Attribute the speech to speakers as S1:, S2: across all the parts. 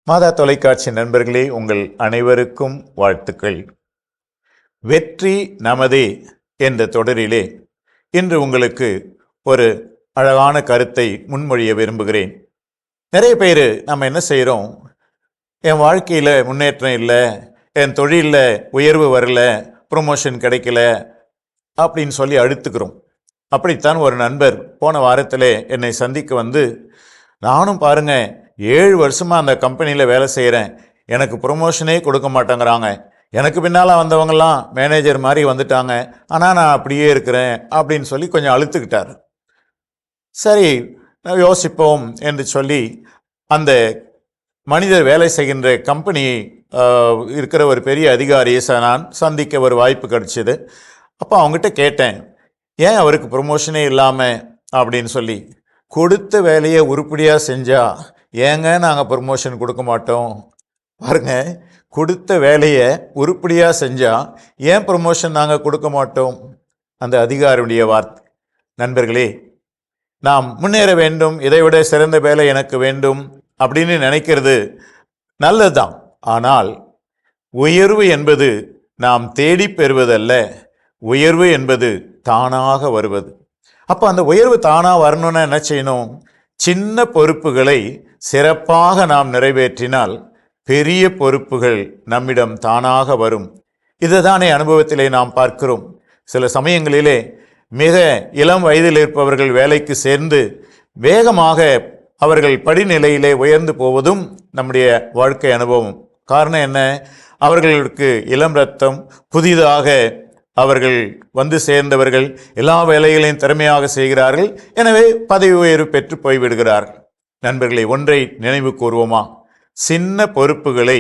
S1: மாதா தொலைக்காட்சி நண்பர்களே, உங்கள் அனைவருக்கும் வாழ்த்துக்கள். வெற்றி நமதே என்ற தொடரிலே இன்று உங்களுக்கு ஒரு அழகான கருத்தை முன்மொழிய விரும்புகிறேன். நிறைய பேர் நம்ம என்ன செய்கிறோம், என் வாழ்க்கையில் முன்னேற்றம் இல்லை, என் தொழிலில் உயர்வு வரல, ப்ரொமோஷன் கிடைக்கல அப்படின்னு சொல்லி அழுத்துக்கிறோம். அப்படித்தான் ஒரு நண்பர் போன வாரத்தில் என்னை சந்திக்க வந்து, நானும் பாருங்க 7 வருஷமாக அந்த கம்பெனியில் வேலை செய்கிறேன், எனக்கு ப்ரொமோஷனே கொடுக்க மாட்டேங்கிறாங்க, எனக்கு பின்னால் வந்தவங்கெல்லாம் மேனேஜர் மாதிரி வந்துட்டாங்க, ஆனால் நான் அப்படியே இருக்கிறேன் அப்படின்னு சொல்லி கொஞ்சம் அழுத்துக்கிட்டார். சரி, யோசிப்போம் என்று சொல்லி அந்த மனிதர் வேலை செய்கின்ற கம்பெனி இருக்கிற ஒரு பெரிய அதிகாரியை நான் சந்திக்க ஒரு வாய்ப்பு கிடைச்சிது. அப்போ அவங்ககிட்ட கேட்டேன், ஏன் அவருக்கு ப்ரொமோஷனே இல்லாமல் அப்படின்னு சொல்லி. கொடுத்த வேலையை உருப்படியாக செஞ்சால் ஏங்க நாங்கள் ப்ரொமோஷன் கொடுக்க மாட்டோம்? பாருங்க, கொடுத்த வேலையை உருப்படியாக செஞ்சால் ஏன் ப்ரொமோஷன் நாங்கள் கொடுக்க மாட்டோம்? அந்த அதிகாரியுடைய வார்த்தை. நண்பர்களே, நாம் முன்னேற வேண்டும், இதைவிட சிறந்த வேலை எனக்கு வேண்டும் அப்படின்னு நினைக்கிறது நல்லதுதான். ஆனால் உயர்வு என்பது நாம் தேடி பெறுவதல்ல, உயர்வு என்பது தானாக வருவது. அப்போ அந்த உயர்வு தானாக வரணும்னா என்ன செய்யணும்? சின்ன பொறுப்புகளை சிறப்பாக நாம் நிறைவேற்றினால் பெரிய பொறுப்புகள் நம்மிடம் தானாக வரும். இதுதானே அனுபவத்திலே நாம் பார்க்கிறோம். சில சமயங்களிலே மிக இளம் வயதில் இருப்பவர்கள் வேலைக்கு சேர்ந்து வேகமாக அவர்கள் படிநிலையிலே உயர்ந்து போவதும் நம்முடைய வாழ்க்கை அனுபவம். காரணம் என்ன? அவர்களுக்கு இளம் ரத்தம், புதிதாக அவர்கள் வந்து சேர்ந்தவர்கள், எல்லா வேலைகளையும் திறமையாக செய்கிறார்கள், எனவே பதவி உயர்வு பெற்று போய்விடுகிறார்கள். நண்பர்களை, ஒன்றை நினைவு கூர்வோமா? சின்ன பொறுப்புகளை,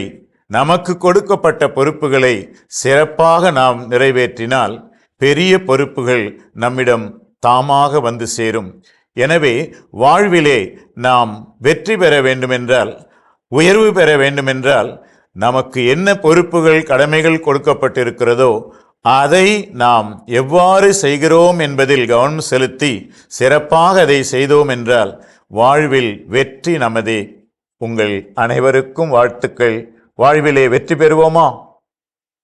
S1: நமக்கு கொடுக்கப்பட்ட பொறுப்புகளை சிறப்பாக நாம் நிறைவேற்றினால் பெரிய பொறுப்புகள் நம்மிடம் தாமாக வந்து சேரும். எனவே வாழ்விலே நாம் வெற்றி பெற வேண்டுமென்றால், உயர்வு பெற வேண்டுமென்றால், நமக்கு என்ன பொறுப்புகள், கடமைகள் கொடுக்கப்பட்டிருக்கிறதோ அதை நாம் எவ்வாறு செய்கிறோம் என்பதில் கவனம் செலுத்தி சிறப்பாக அதை செய்தோம் என்றால் வாழ்வில் வெற்றி நமதே. உங்கள் அனைவருக்கும் வாழ்த்துக்கள். வாழ்விலே வெற்றி பெறுவோமா?